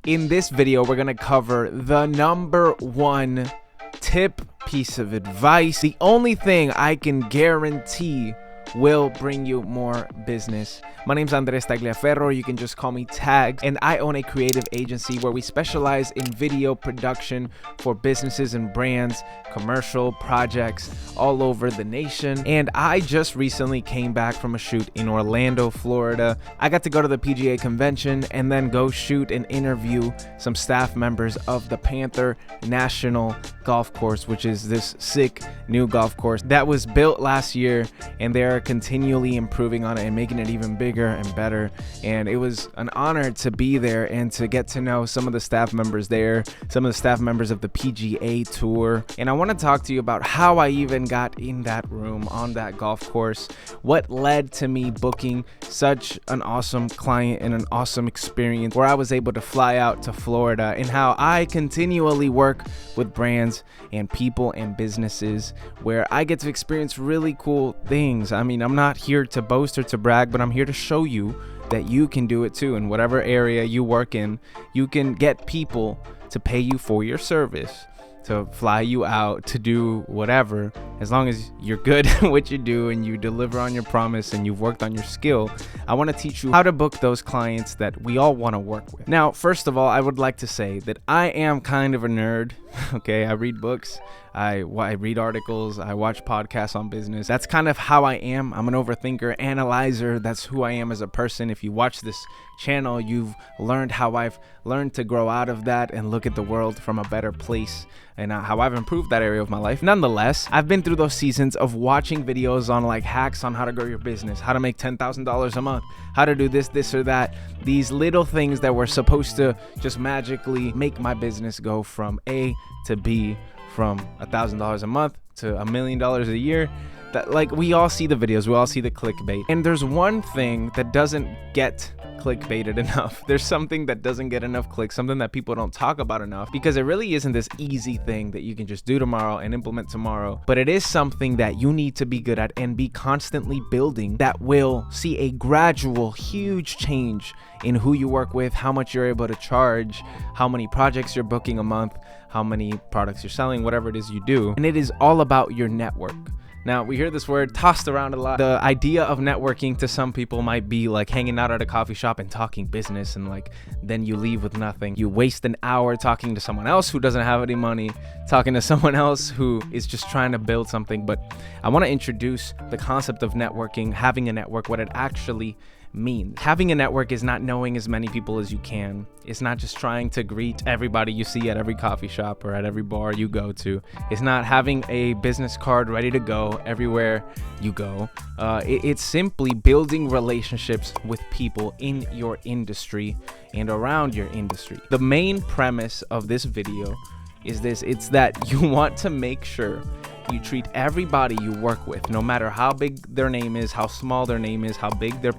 In this video, we're gonna cover the number one tip, piece of advice, the only thing I can guarantee will bring you more business. My name's Andres Tagliaferro. You can just call me Tags, and I own a creative agency where we specialize in video production for businesses and brands, commercial projects all over the nation. And I just recently came back from a shoot in Orlando, Florida. I got to go to the PGA convention and then go shoot and interview some staff members of the Panther National Golf Course, which is this sick new golf course that was built last year, and they're continually improving on it and making it even bigger and better. And it was an honor to be there and to get to know some of the staff members there, some of the staff members of the PGA Tour. And I want to talk to you about how I even got in that room on that golf course, what led to me booking such an awesome client and an awesome experience where I was able to fly out to Florida, and how I continually work with brands and people and businesses where I get to experience really cool things. I mean, I'm not here to boast or to brag, but I'm here to show you that you can do it too. In whatever area you work in, you can get people to pay you for your service, to fly you out, to do whatever, as long as you're good at what you do and you deliver on your promise and you've worked on your skill. I want to teach you how to book those clients that we all want to work with. Now, first of all, I would like to say that I am kind of a nerd. Okay, I read books, I read articles, I watch podcasts on business. That's kind of how I am. I'm an overthinker, analyzer. That's who I am as a person. If you watch this channel, you've learned how I've learned to grow out of that and look at the world from a better place, and how I've improved that area of my life. Nonetheless, I've been through those seasons of watching videos on like hacks on how to grow your business, how to make $10,000 a month, how to do this or that. These little things that were supposed to just magically make my business go from A to B, from $1,000 a month to $1 million a year. That, like, we all see the videos, we all see the clickbait, and there's one thing that doesn't get clickbaited enough. There's something that doesn't get enough clicks, something that people don't talk about enough, because it really isn't this easy thing that you can just do tomorrow and implement tomorrow, but it is something that you need to be good at and be constantly building, that will see a gradual, huge change in who you work with, how much you're able to charge, how many projects you're booking a month, how many products you're selling, whatever it is you do. And it is all about your network. Now, we hear this word tossed around a lot. The idea of networking to some people might be like hanging out at a coffee shop and talking business, and like then you leave with nothing. You waste an hour talking to someone else who doesn't have any money, talking to someone else who is just trying to build something. But I want to introduce the concept of networking, having a network, what it actually means. Having a network is not knowing as many people as you can. It's not just trying to greet everybody you see at every coffee shop or at every bar you go to. It's not having a business card ready to go everywhere you go. It's simply building relationships with people in your industry and around your industry. The main premise of this video is this: it's that you want to make sure you treat everybody you work with, no matter how big their name is, how small their name is, how big their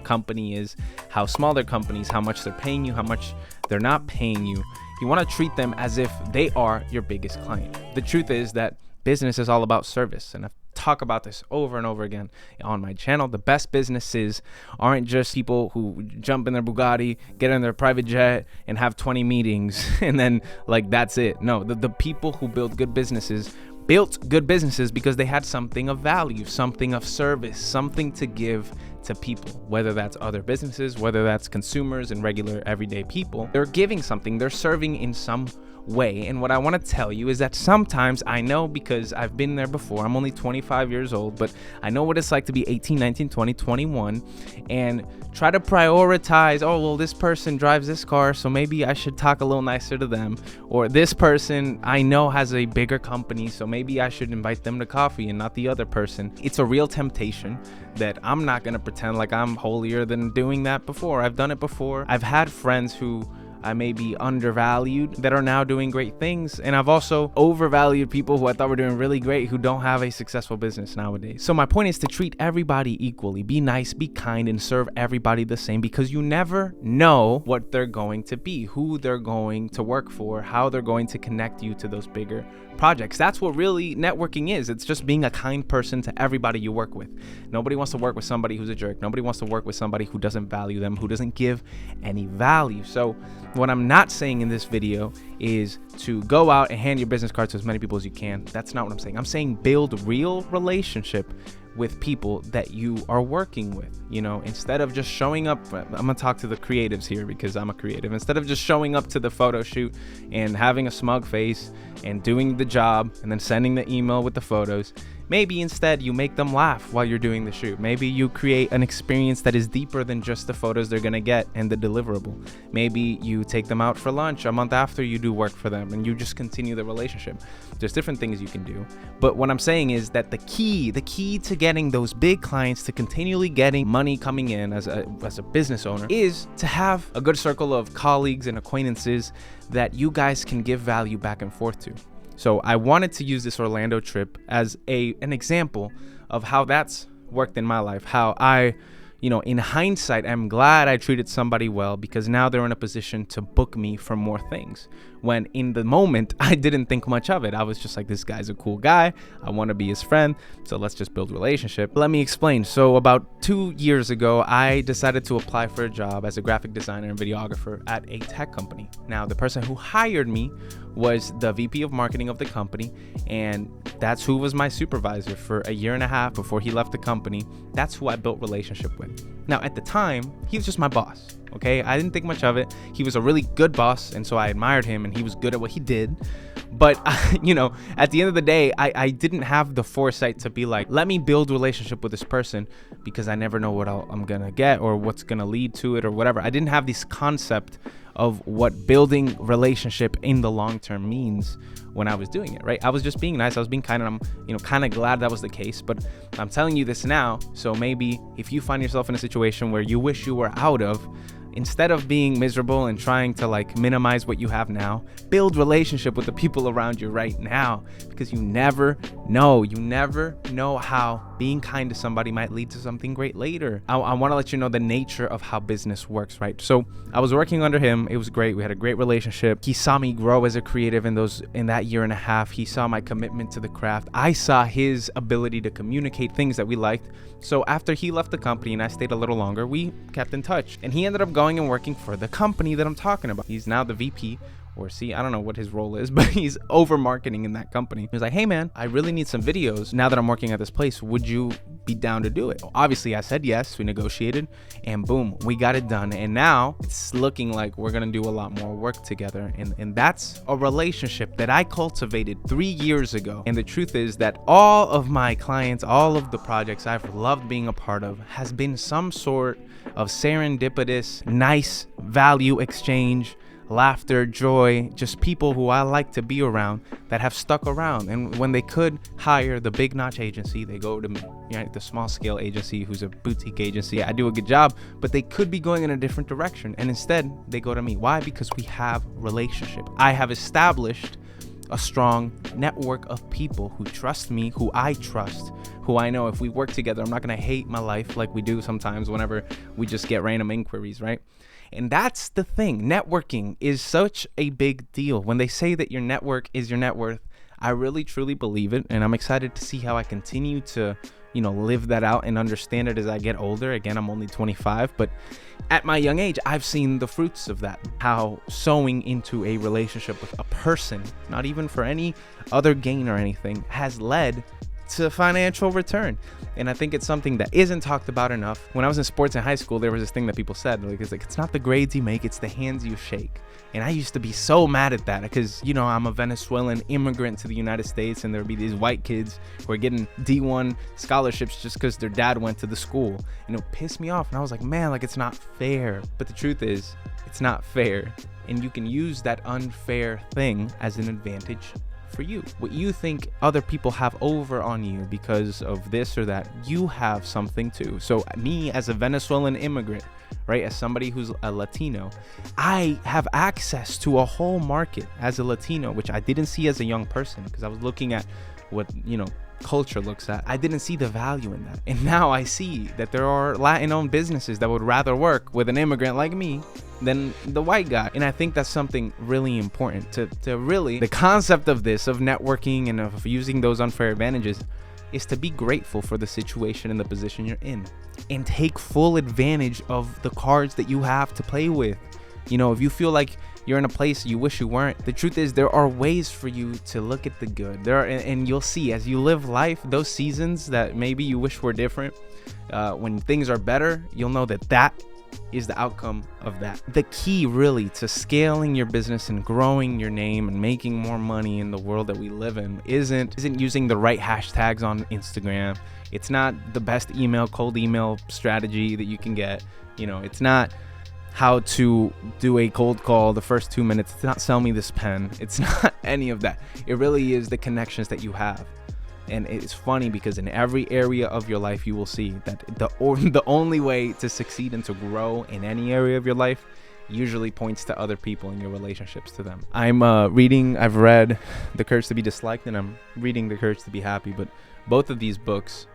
company is, how small their company is, how much they're paying you, how much they're not paying you. You want to treat them as if they are your biggest client. The truth is that business is all about service, and I've talked about this over and over again on my channel. The best businesses aren't just people who jump in their Bugatti, get in their private jet, and have 20 meetings and then like that's it. No, the people who built good businesses built good businesses because they had something of value, something of service, something to give to people, whether that's other businesses, whether that's consumers and regular everyday people. They're giving something, they're serving in some way. And what I want to tell you is that sometimes, I know because I've been there before, I'm only 25 years old, but I know what it's like to be 18, 19, 20, 21 and try to prioritize, oh, well, this person drives this car, so maybe I should talk a little nicer to them. Or this person I know has a bigger company, so maybe I should invite them to coffee and not the other person. It's a real temptation that I'm not going to pretend like I'm holier than doing that before. I've done it before. I've had friends who I may be undervalued that are now doing great things, and I've also overvalued people who I thought were doing really great who don't have a successful business nowadays. So my point is to treat everybody equally, be nice, be kind, and serve everybody the same, because you never know what they're going to be, who they're going to work for, how they're going to connect you to those bigger projects. That's what really networking is. It's just being a kind person to everybody you work with. Nobody wants to work with somebody who's a jerk. Nobody wants to work with somebody who doesn't value them, who doesn't give any value. So What I'm not saying in this video is to go out and hand your business card to as many people as you can. That's not what I'm saying. I'm saying build real relationship with people that you are working with. You know, instead of just showing up, I'm gonna talk to the creatives here because I'm a creative. Instead of just showing up to the photo shoot and having a smug face and doing the job and then sending the email with the photos, maybe instead you make them laugh while you're doing the shoot. Maybe you create an experience that is deeper than just the photos they're gonna get and the deliverable. Maybe you take them out for lunch a month after you do work for them and you just continue the relationship. There's different things you can do. But what I'm saying is that the key to getting those big clients, to continually getting money coming in as a business owner, is to have a good circle of colleagues and acquaintances that you guys can give value back and forth to. So I wanted to use this Orlando trip as an example of how that's worked in my life, how I, you know, in hindsight, I'm glad I treated somebody well because now they're in a position to book me for more things. When in the moment, I didn't think much of it. I was just like, this guy's a cool guy. I want to be his friend. So let's just build a relationship. Let me explain. So about 2 years ago, I decided to apply for a job as a graphic designer and videographer at a tech company. Now, the person who hired me was the VP of marketing of the company, and that's who was my supervisor for a year and a half before he left the company. That's who I built relationship with. Now, at the time, he was just my boss. Okay, I didn't think much of it. He was a really good boss, and so I admired him, and he was good at what he did. But, you know, at the end of the day, I didn't have the foresight to be like, let me build a relationship with this person because I never know what I'm going to get or what's going to lead to it or whatever. I didn't have this concept of what building relationship in the long term means when I was doing it, right? I was just being nice. I was being kind, and I'm, you know, kind of glad that was the case. But I'm telling you this now, so maybe if you find yourself in a situation where you wish you were out of, instead of being miserable and trying to like minimize what you have now, build relationship with the people around you right now, because you never know how being kind to somebody might lead to something great later. I want to let you know the nature of how business works, right? So I was working under him. It was great. We had a great relationship. He saw me grow as a creative in that year and a half. He saw my commitment to the craft. I saw his ability to communicate things that we liked. So after he left the company and I stayed a little longer, we kept in touch, and he ended up going and working for the company that I'm talking about. He's now the VP, or I don't know what his role is, but he's over marketing in that company. He was like, hey man, I really need some videos now that I'm working at this place. Would you be down to do it? Obviously I said yes. We negotiated, and boom, we got it done. And now it's looking like we're gonna do a lot more work together. And that's a relationship that I cultivated 3 years ago. And the truth is that all of my clients, all of the projects I've loved being a part of has been some sort of serendipitous, nice value exchange, laughter, joy, just people who I like to be around that have stuck around. And when they could hire the big notch agency, they go to me, right? The small scale agency who's a boutique agency. I do a good job, but they could be going in a different direction. And instead they go to me. Why? Because we have relationship. I have established a strong network of people who trust me, who I trust, who I know if we work together, I'm not going to hate my life like we do sometimes whenever we just get random inquiries, right? And that's the thing. Networking is such a big deal. When they say that your network is your net worth, I really truly believe it. And I'm excited to see how I continue to, you know, live that out and understand it as I get older. Again, I'm only 25, but at my young age, I've seen the fruits of that. How sowing into a relationship with a person, not even for any other gain or anything, has led to financial return. And I think it's something that isn't talked about enough. When I was in sports in high school, there was this thing that people said, like, it's not the grades you make, it's the hands you shake. And I used to be so mad at that because, you know, I'm a Venezuelan immigrant to the United States, and there would be these white kids who are getting D1 scholarships just because their dad went to the school. And it would piss me off. And I was like, man, like, it's not fair. But the truth is, it's not fair. And you can use that unfair thing as an advantage for you. What you think other people have over on you because of this or that, you have something too. So me as a Venezuelan immigrant, right, as somebody who's a Latino, I have access to a whole market as a Latino, which I didn't see as a young person because I was looking at what, you know, culture looks at. I didn't see the value in that. And now I see that there are Latin-owned businesses that would rather work with an immigrant like me than the white guy. And I think that's something really important to really, the concept of this, of networking and of using those unfair advantages, is to be grateful for the situation and the position you're in and take full advantage of the cards that you have to play with. You know, if you feel like you're in a place you wish you weren't, the truth is there are ways for you to look at the good. And you'll see as you live life, those seasons that maybe you wish were different, when things are better, you'll know that that is the outcome of that. The key really to scaling your business and growing your name and making more money in the world that we live in isn't using the right hashtags on Instagram. It's not the best cold email strategy that you can get. You know, it's not how to do a cold call the first 2 minutes. It's not sell me this pen. It's not any of that. It really is the connections that you have. And it's funny because in every area of your life, you will see that the only way to succeed and to grow in any area of your life usually points to other people and your relationships to them. I've read The Courage to Be Disliked, and I'm reading The Courage to Be Happy, but both of these books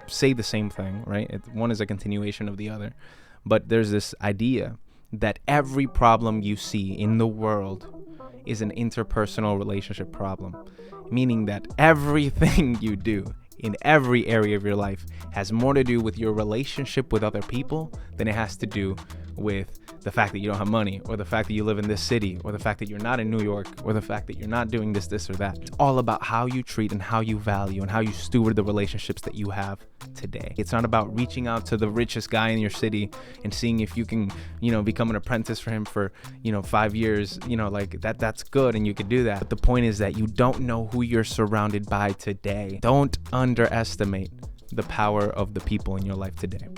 say the same thing, right? One is a continuation of the other, but there's this idea that every problem you see in the world is an interpersonal relationship problem, meaning that everything you do in every area of your life has more to do with your relationship with other people than it has to do with the fact that you don't have money, or the fact that you live in this city, or the fact that you're not in New York, or the fact that you're not doing this or that. It's all about how you treat and how you value and how you steward the relationships that you have today. It's not about reaching out to the richest guy in your city and seeing if you can, become an apprentice for him for, 5 years, like that's good and you could do that. But the point is that you don't know who you're surrounded by today. Don't underestimate the power of the people in your life today.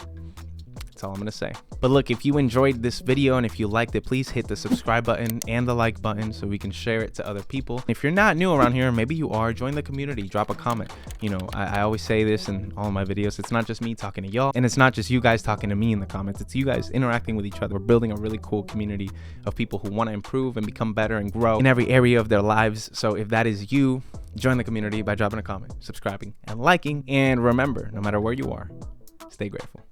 That's all I'm gonna say. But look, if you enjoyed this video and if you liked it, please hit the subscribe button and the like button so we can share it to other people. If you're not new around here, maybe you are, join the community, drop a comment. I always say this in all of my videos. It's not just me talking to y'all, and it's not just you guys talking to me in the comments. It's you guys interacting with each other. We're building a really cool community of people who want to improve and become better and grow in every area of their lives. So if that is you, join the community by dropping a comment, subscribing, and liking. And remember, no matter where you are, stay grateful.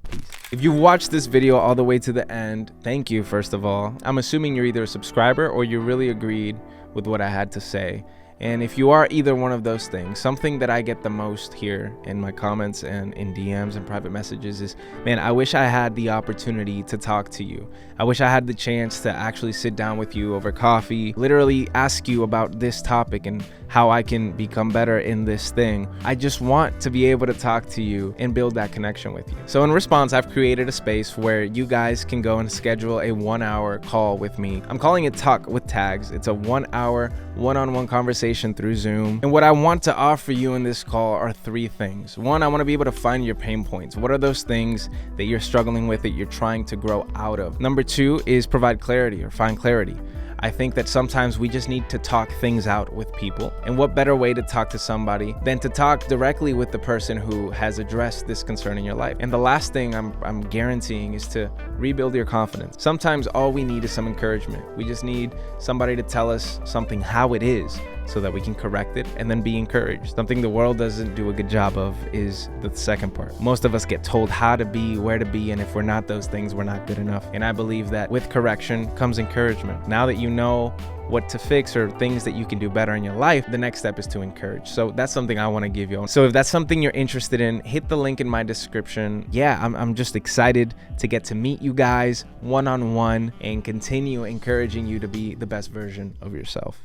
Peace. If you've watched this video all the way to the end, thank you, first of all. I'm assuming you're either a subscriber or you really agreed with what I had to say. And if you are either one of those things, something that I get the most here in my comments and in DMs and private messages is, man, I wish I had the opportunity to talk to you. I wish I had the chance to actually sit down with you over coffee, literally ask you about this topic and how I can become better in this thing. I just want to be able to talk to you and build that connection with you. So in response, I've created a space where you guys can go and schedule a 1-hour call with me. I'm calling it Talk with Tags. It's a 1-hour one-on-one conversation through Zoom. And what I want to offer you in this call are 3 things. 1, I want to be able to find your pain points. What are those things that you're struggling with that you're trying to grow out of? Number 2 is provide clarity or find clarity. I think that sometimes we just need to talk things out with people. And what better way to talk to somebody than to talk directly with the person who has addressed this concern in your life? And the last thing I'm guaranteeing is to rebuild your confidence. Sometimes all we need is some encouragement. We just need somebody to tell us something how it is so that we can correct it and then be encouraged. Something the world doesn't do a good job of is the second part. Most of us get told how to be, where to be, and if we're not those things, we're not good enough. And I believe that with correction comes encouragement. Now that you know what to fix or things that you can do better in your life, the next step is to encourage. So that's something I want to give you. So if that's something you're interested in, hit the link in my description. Yeah, I'm just excited to get to meet you guys one-on-one and continue encouraging you to be the best version of yourself.